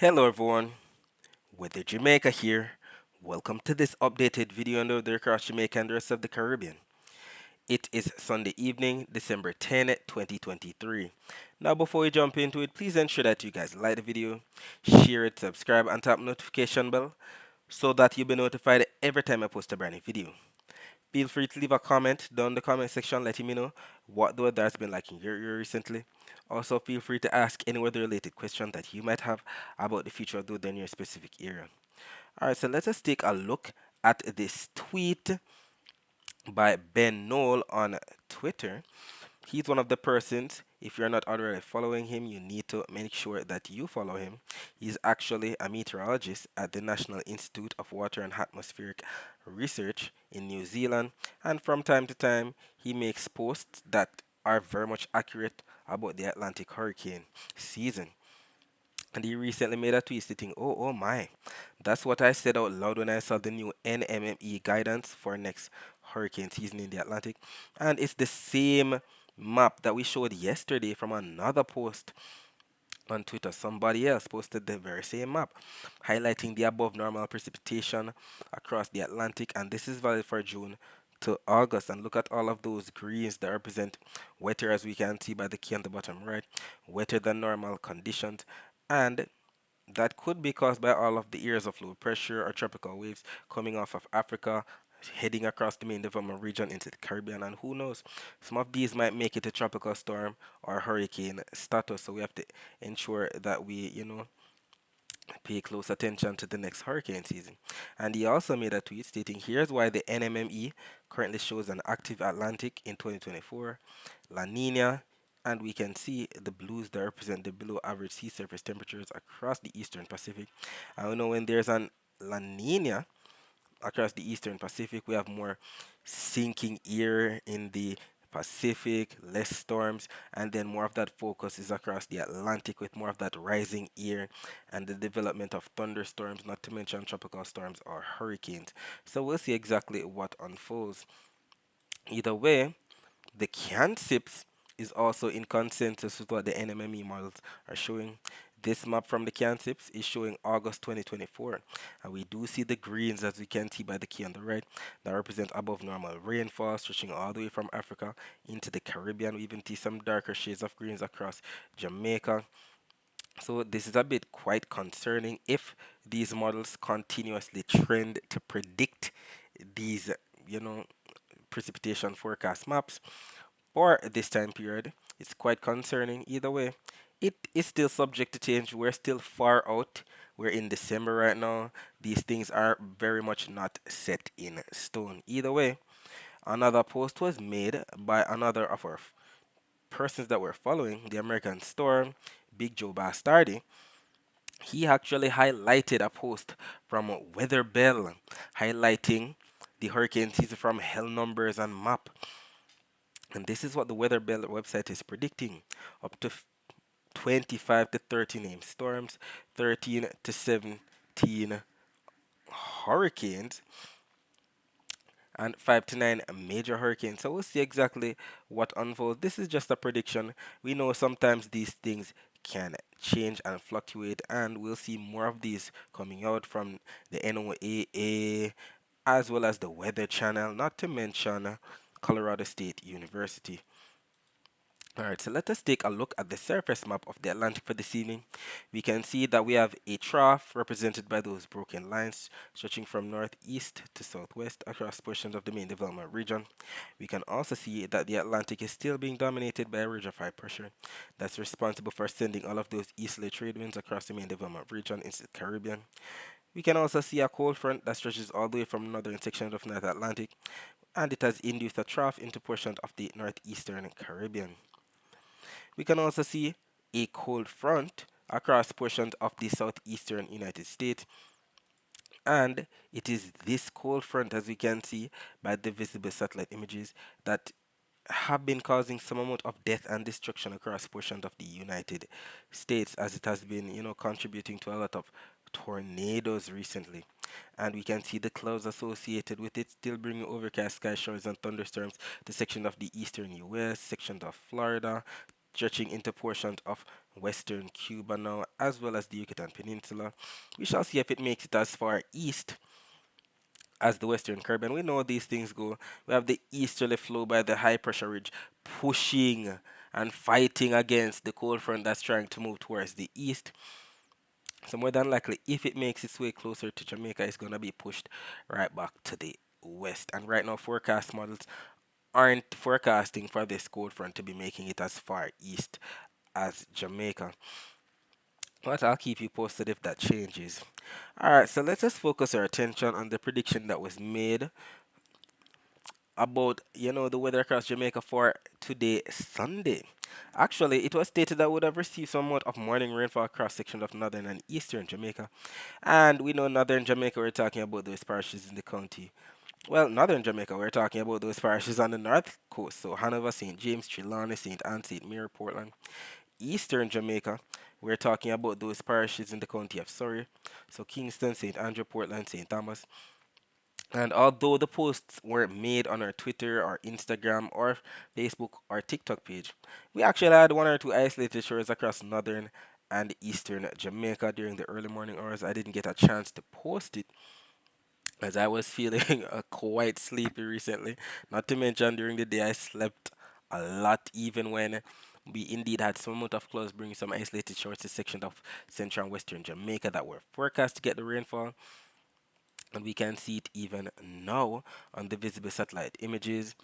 Hello everyone, Weather Jamaica here. Welcome to this updated video on the weather across Jamaica and the rest of the Caribbean. It is Sunday evening, December 10th, 2023. Now before we jump into it, please ensure that you guys like the video, share it, subscribe and tap notification bell so that you'll be notified every time I post a brand new video. Feel free to leave a comment down in the comment section letting me know what the weather has been like in your area recently. Also, feel free to ask any weather related question that you might have about the future of the weather in your specific area. Alright, so let us take a look at this tweet by Ben Knoll on Twitter. He's one of the persons, if you're not already following him, you need to make sure that you follow him. He's actually a meteorologist at the National Institute of Water and Atmospheric Research in New Zealand, and from time to time, he makes posts that are very much accurate about the Atlantic hurricane season. And he recently made a tweet stating, oh my, that's what I said out loud when I saw the new NMME guidance for next hurricane season in the Atlantic. And it's the same map that we showed yesterday from another post on Twitter. Somebody else posted the very same map, highlighting the above normal precipitation across the Atlantic. And this is valid for June to August. And look at all of those greens that represent wetter, as we can see by the key on the bottom right, wetter than normal conditions. And that could be caused by all of the areas of low pressure or tropical waves coming off of Africa, heading across the main development region into the Caribbean, and who knows, some of these might make it a tropical storm or hurricane status. So we have to ensure that we pay close attention to the next hurricane season. And he also made a tweet stating, here's why the NMME currently shows an active Atlantic in 2024, La Nina, and we can see the blues that represent the below average sea surface temperatures across the eastern Pacific. And we know when there's an La Nina across the eastern Pacific, we have more sinking air in the Pacific, less storms, and then more of that focus is across the Atlantic with more of that rising air and the development of thunderstorms, not to mention tropical storms or hurricanes. So we'll see exactly what unfolds. Either way, the CANSIPS is also in consensus with what the NMME models are showing. This map from the CANSIPS is showing August 2024, and we do see the greens, as we can see by the key on the right, that represent above normal rainfall stretching all the way from Africa into the Caribbean. We even see some darker shades of greens across Jamaica. So this is a bit quite concerning if these models continuously trend to predict these, you know, precipitation forecast maps for this time period. It's quite concerning. Either way, it is still subject to change. We're still far out. We're in December right now. These things are very much not set in stone. Either way, another post was made by another of our persons that we're following, the American Storm, Big Joe Bastardi. He actually highlighted a post from Weather Bell highlighting the hurricane season from hell numbers and map. And this is what the Weather Bell website is predicting. Up to 25 to 30 named storms, 13 to 17 hurricanes, and 5 to 9 major hurricanes. So we'll see exactly what unfolds. This is just a prediction. We know sometimes these things can change and fluctuate, and we'll see more of these coming out from the NOAA as well as the Weather Channel, not to mention Colorado State University. Alright, so let us take a look at the surface map of the Atlantic for this evening. We can see that we have a trough represented by those broken lines stretching from northeast to southwest across portions of the main development region. We can also see that the Atlantic is still being dominated by a ridge of high pressure that's responsible for sending all of those easterly trade winds across the main development region into the Caribbean. We can also see a cold front that stretches all the way from northern sections of North Atlantic, and it has induced a trough into portions of the northeastern Caribbean. We can also see a cold front across portions of the southeastern United States, and it is this cold front, as we can see by the visible satellite images, that have been causing some amount of death and destruction across portions of the United States, as it has been, contributing to a lot of tornadoes recently. And we can see the clouds associated with it still bringing overcast sky showers and thunderstorms to sections of the eastern US, sections of Florida, stretching into portions of western Cuba now, as well as the Yucatan Peninsula. We shall see if it makes it as far east as the Western Caribbean. We know how these things go. We have the easterly flow by the high pressure ridge pushing and fighting against the cold front that's trying to move towards the east. So more than likely, if it makes its way closer to Jamaica, it's gonna be pushed right back to the west. And right now, forecast models aren't forecasting for this cold front to be making it as far east as Jamaica. But I'll keep you posted if that changes. Alright, so let us focus our attention on the prediction that was made about the weather across Jamaica for today, Sunday. Actually, it was stated that we would have received somewhat of morning rainfall across sections of northern and eastern Jamaica. And we know northern Jamaica, we're talking about those parishes in the county. Well, northern Jamaica, we're talking about those parishes on the north coast. So Hanover, St. James, Trelawney, St. Anne, St. Mary, Portland. Eastern Jamaica, we're talking about those parishes in the county of Surrey. So Kingston, St. Andrew, Portland, St. Thomas. And although the posts weren't made on our Twitter or Instagram or Facebook or TikTok page, we actually had one or two isolated shores across northern and eastern Jamaica during the early morning hours. I didn't get a chance to post it as I was feeling quite sleepy recently. Not to mention during the day I slept a lot, even when we indeed had some amount of clouds bringing some isolated shores to sections of central and western Jamaica that were forecast to get the rainfall, and we can see it even now on the visible satellite images.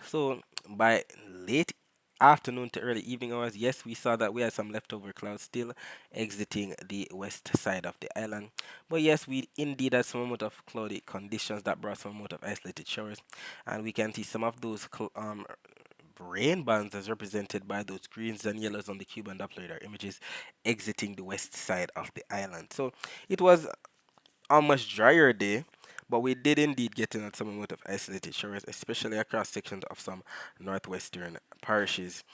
So by late afternoon to early evening hours, yes, we saw that we had some leftover clouds still exiting the west side of the island. But yes, we indeed had some amount of cloudy conditions that brought some amount of isolated showers, and we can see some of those rain bands as represented by those greens and yellows on the Cuban Doppler radar images exiting the west side of the island. So it was a much drier day, but we did indeed get in some amount of isolated showers, especially across sections of some northwestern parishes.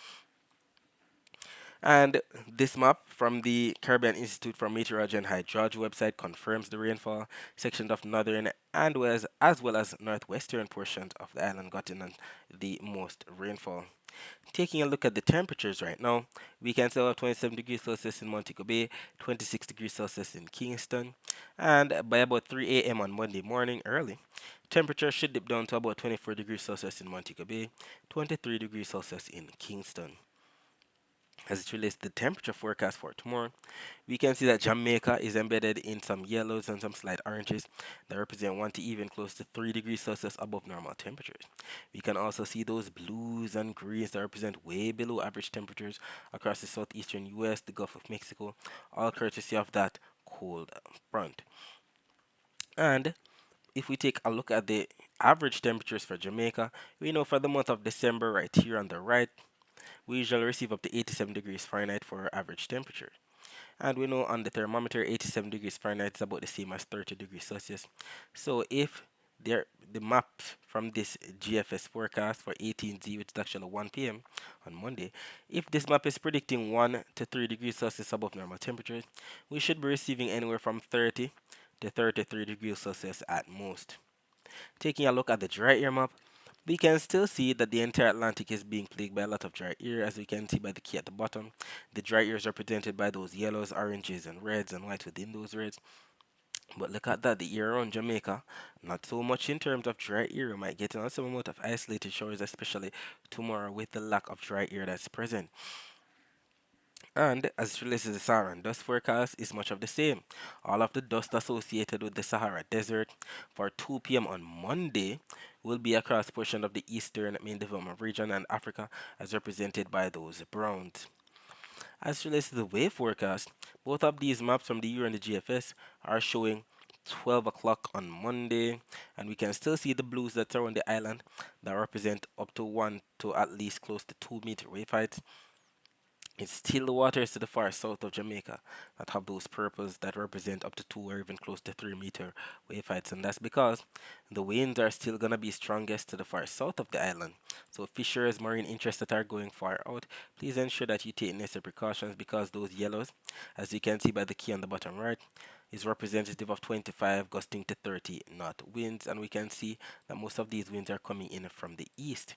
And this map from the Caribbean Institute for Meteorology and Hydrology website confirms the rainfall sections of northern and west, as well as northwestern portions of the island got in the most rainfall. Taking a look at the temperatures right now, we can see we have 27 degrees Celsius in Montego Bay, 26 degrees Celsius in Kingston, and by about 3 a.m. on Monday morning early, temperature should dip down to about 24 degrees Celsius in Montego Bay, 23 degrees Celsius in Kingston. As it relates to the temperature forecast for tomorrow, we can see that Jamaica is embedded in some yellows and some slight oranges that represent 1 to even close to 3 degrees Celsius above normal temperatures. We can also see those blues and greens that represent way below average temperatures across the southeastern US, the Gulf of Mexico, all courtesy of that cold front. And if we take a look at the average temperatures for Jamaica, we know for the month of December, right here on the right, we usually receive up to 87 degrees Fahrenheit for our average temperature. And we know on the thermometer, 87 degrees Fahrenheit is about the same as 30 degrees Celsius. So if the map from this GFS forecast for 18Z, which is actually 1 p.m. on Monday, if this map is predicting 1 to 3 degrees Celsius above normal temperatures, we should be receiving anywhere from 30 to 33 degrees Celsius at most. Taking a look at the dry air map, we can still see that the entire Atlantic is being plagued by a lot of dry air, as we can see by the key at the bottom. The dry air is represented by those yellows, oranges, and reds, and whites within those reds. But look at that, the air around Jamaica, not so much in terms of dry air. We might get some amount of isolated showers, especially tomorrow with the lack of dry air that's present. And as it relates to the Saharan dust forecast, is much of the same. All of the dust associated with the Sahara Desert for 2 p.m. on Monday will be across portion of the eastern main development region and Africa, as represented by those browns. As it relates to the wave forecast, both of these maps from the Euro and the GFS are showing 12 o'clock on Monday, and we can still see the blues that surround the island that represent up to 1 to at least close to 2 meter wave heights. It's still the waters to the far south of Jamaica that have those purples that represent up to 2 or even close to 3 meter wave heights, and that's because the winds are still gonna be strongest to the far south of the island. So fishers, marine interests that are going far out, please ensure that you take necessary precautions, because those yellows, as you can see by the key on the bottom right, is representative of 25 gusting to 30 knot winds, and we can see that most of these winds are coming in from the east.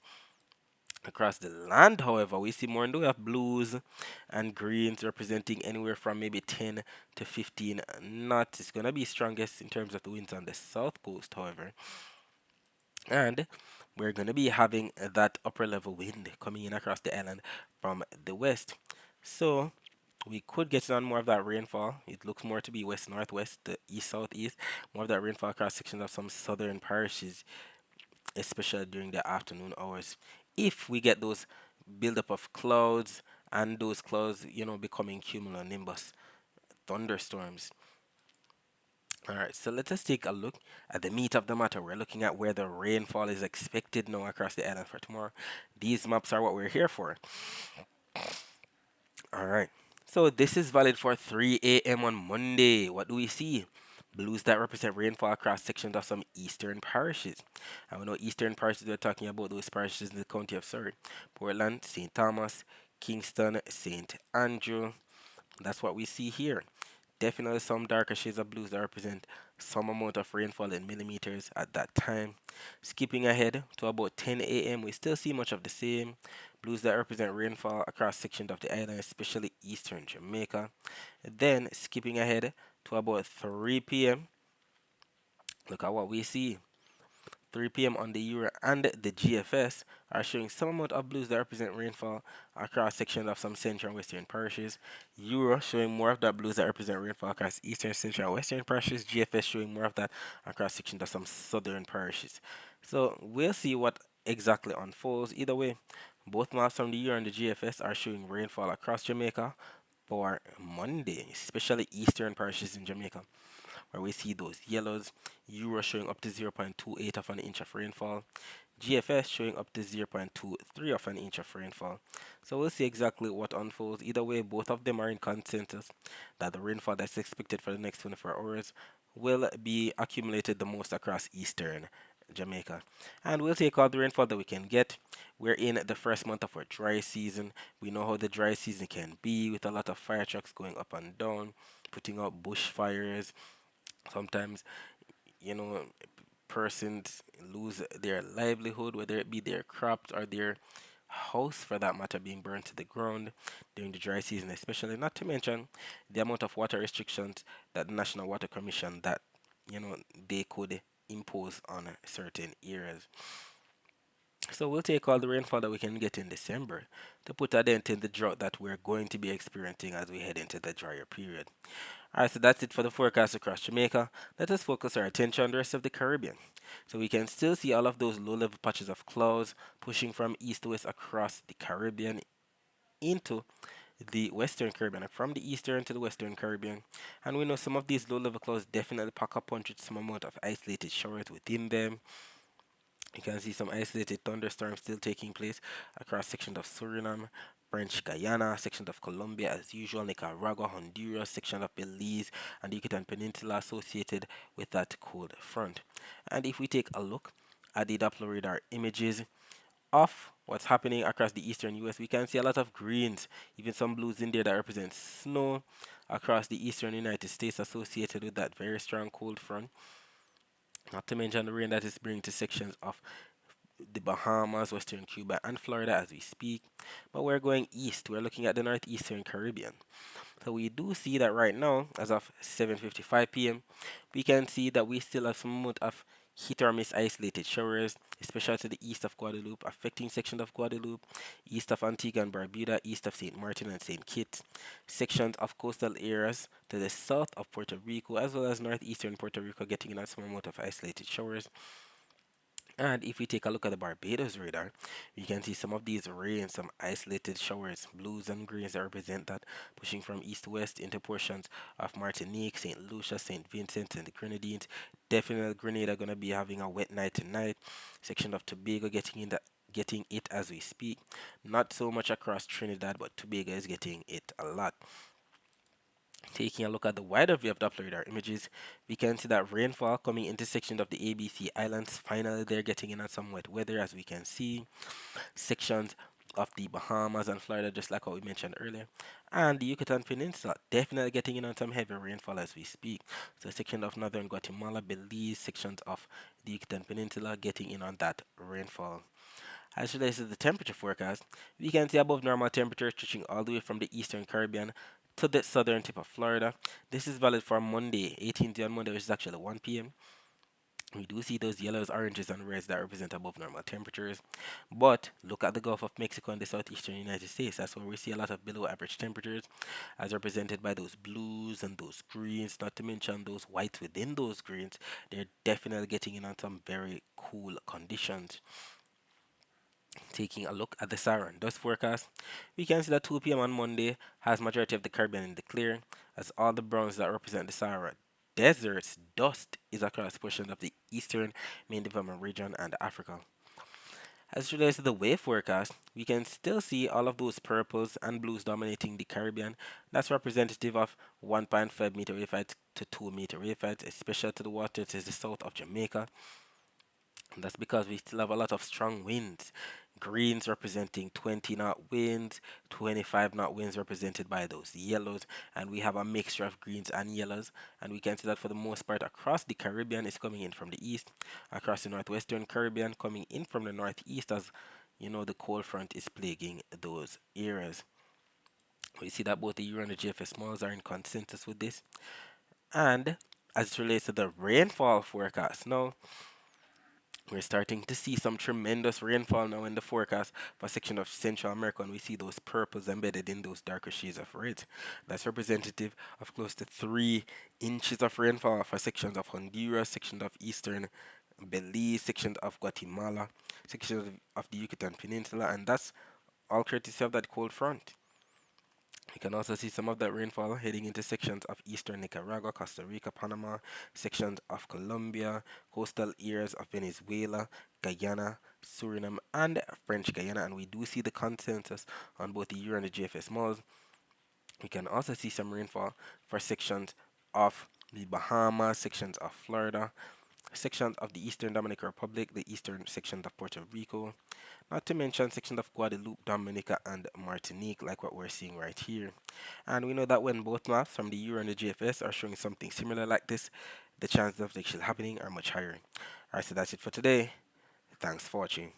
Across the land, however, we see more and we have blues and greens representing anywhere from maybe 10 to 15 knots. It's going to be strongest in terms of the winds on the south coast, however. And we're going to be having that upper level wind coming in across the island from the west. So we could get on more of that rainfall. It looks more to be west northwest, the east southeast, more of that rainfall across sections of some southern parishes, especially during the afternoon hours. If we get those buildup of clouds and those clouds, becoming cumulonimbus thunderstorms. All right, so let us take a look at the meat of the matter. We're looking at where the rainfall is expected now across the island for tomorrow. These maps are what we're here for. All right. So this is valid for 3 a.m. on Monday. What do we see? Blues that represent rainfall across sections of some eastern parishes. And we know eastern parishes, we're talking about those parishes in the county of Surrey. Portland, St. Thomas, Kingston, St. Andrew. That's what we see here. Definitely some darker shades of blues that represent some amount of rainfall in millimeters at that time. Skipping ahead to about 10 a.m., we still see much of the same. Blues that represent rainfall across sections of the island, especially eastern Jamaica. Then skipping ahead to about 3 p.m., look at what we see. 3 p.m. on the Euro and the GFS are showing some amount of blues that represent rainfall across sections of some central and western parishes. Euro showing more of that blues that represent rainfall across eastern, central, and western parishes. GFS showing more of that across sections of some southern parishes. So we'll see what exactly unfolds. Either way, both maps from the Euro and the GFS are showing rainfall across Jamaica for Monday, especially eastern parishes in Jamaica, where we see those yellows. Euro showing up to 0.28 of an inch of rainfall. GFS showing up to 0.23 of an inch of rainfall. So we'll see exactly what unfolds. Either way, both of them are in consensus that the rainfall that's expected for the next 24 hours will be accumulated the most across eastern Jamaica. And we'll take all the rainfall that we can get. We're in the first month of our dry season. We know how the dry season can be, with a lot of fire trucks going up and down, putting out bushfires. Sometimes, you know, persons lose their livelihood, whether it be their crops or their house for that matter being burned to the ground during the dry season, especially, not to mention the amount of water restrictions that the National Water Commission that they could impose on certain areas. So we'll take all the rainfall that we can get in December to put a dent in the drought that we're going to be experiencing as we head into the drier period. Alright, so that's it for the forecast across Jamaica. Let us focus our attention on the rest of the Caribbean. So we can still see all of those low level patches of clouds pushing from east to west across the Caribbean into the Western Caribbean, and from the Eastern to the Western Caribbean. And we know some of these low level clouds definitely pack a punch with some amount of isolated showers within them. You can see some isolated thunderstorms still taking place across sections of Suriname, French Guyana, sections of Colombia as usual, Nicaragua, Honduras, section of Belize, and the Yucatan Peninsula associated with that cold front. And if we take a look at the Doppler radar images of what's happening across the eastern US, we can see a lot of greens, even some blues in there that represent snow across the eastern United States associated with that very strong cold front. Not to mention the rain that is bringing to sections of the Bahamas, Western Cuba, and Florida as we speak. But we're going east. We're looking at the northeastern Caribbean. So we do see that right now, as of 7:55 p.m., we can see that we still have some amount of hit or miss isolated showers, especially to the east of Guadeloupe, affecting sections of Guadeloupe, east of Antigua and Barbuda, east of St. Martin and St. Kitts, sections of coastal areas to the south of Puerto Rico, as well as northeastern Puerto Rico getting in some amount of isolated showers. And if we take a look at the Barbados radar, we can see some of these rain, some isolated showers, blues and greens that represent that, pushing from east to west into portions of Martinique, St. Lucia, St. Vincent, and the Grenadines. Definitely Grenada gonna be having a wet night tonight. Section of Tobago getting it as we speak. Not so much across Trinidad, but Tobago is getting it a lot. Taking a look at the wider view of Doppler radar images, we can see that rainfall coming into sections of the ABC Islands. Finally, they're getting in on some wet weather, as we can see. Sections of the Bahamas and Florida, just like what we mentioned earlier. And the Yucatan Peninsula, definitely getting in on some heavy rainfall as we speak. So, section of northern Guatemala, Belize, sections of the Yucatan Peninsula getting in on that rainfall. As relates to the temperature forecast, we can see above normal temperatures stretching all the way from the eastern Caribbean to the southern tip of Florida. This is valid for Monday, 18th on Monday, which is actually 1 p.m. We do see those yellows, oranges, and reds that represent above normal temperatures. But look at the Gulf of Mexico and the southeastern United States. That's where we see a lot of below average temperatures, as represented by those blues and those greens, not to mention those whites within those greens. They're definitely getting in on some very cool conditions. Taking a look at the Saharan dust forecast, we can see that 2 p.m. on Monday has majority of the Caribbean in the clear, as all the browns that represent the Sahara deserts dust is across portions of the eastern main development region and Africa. As it relates to the wave forecast, we can still see all of those purples and blues dominating the Caribbean. That's representative of 1.5 meter wave height to 2 meter wave height, especially to the waters to the south of Jamaica. And that's because we still have a lot of strong winds. Greens representing 20 knot winds, 25 knot winds represented by those yellows, and we have a mixture of greens and yellows. And we can see that for the most part across the Caribbean is coming in from the east, across the northwestern Caribbean coming in from the northeast, as you know the cold front is plaguing those areas. We see that both the Euro and the JFS models are in consensus with this. And as it relates to the rainfall forecast, now we're starting to see some tremendous rainfall now in the forecast for a section of Central America, and we see those purples embedded in those darker shades of red. That's representative of close to 3 inches of rainfall for sections of Honduras, sections of eastern Belize, sections of Guatemala, sections of the Yucatan Peninsula, and that's all courtesy of that cold front. You can also see some of that rainfall heading into sections of eastern Nicaragua, Costa Rica, Panama, sections of Colombia, coastal areas of Venezuela, Guyana, Suriname, and French Guyana. And we do see the consensus on both the Euro and the JFS models. We can also see some rainfall for sections of the Bahamas, sections of Florida, sections of the Eastern Dominican Republic, the eastern sections of Puerto Rico, not to mention sections of Guadeloupe, Dominica, and Martinique, like what we're seeing right here. And we know that when both maps from the Euro and the GFS are showing something similar like this, the chances of it actually happening are much higher. Alright, so that's it for today. Thanks for watching.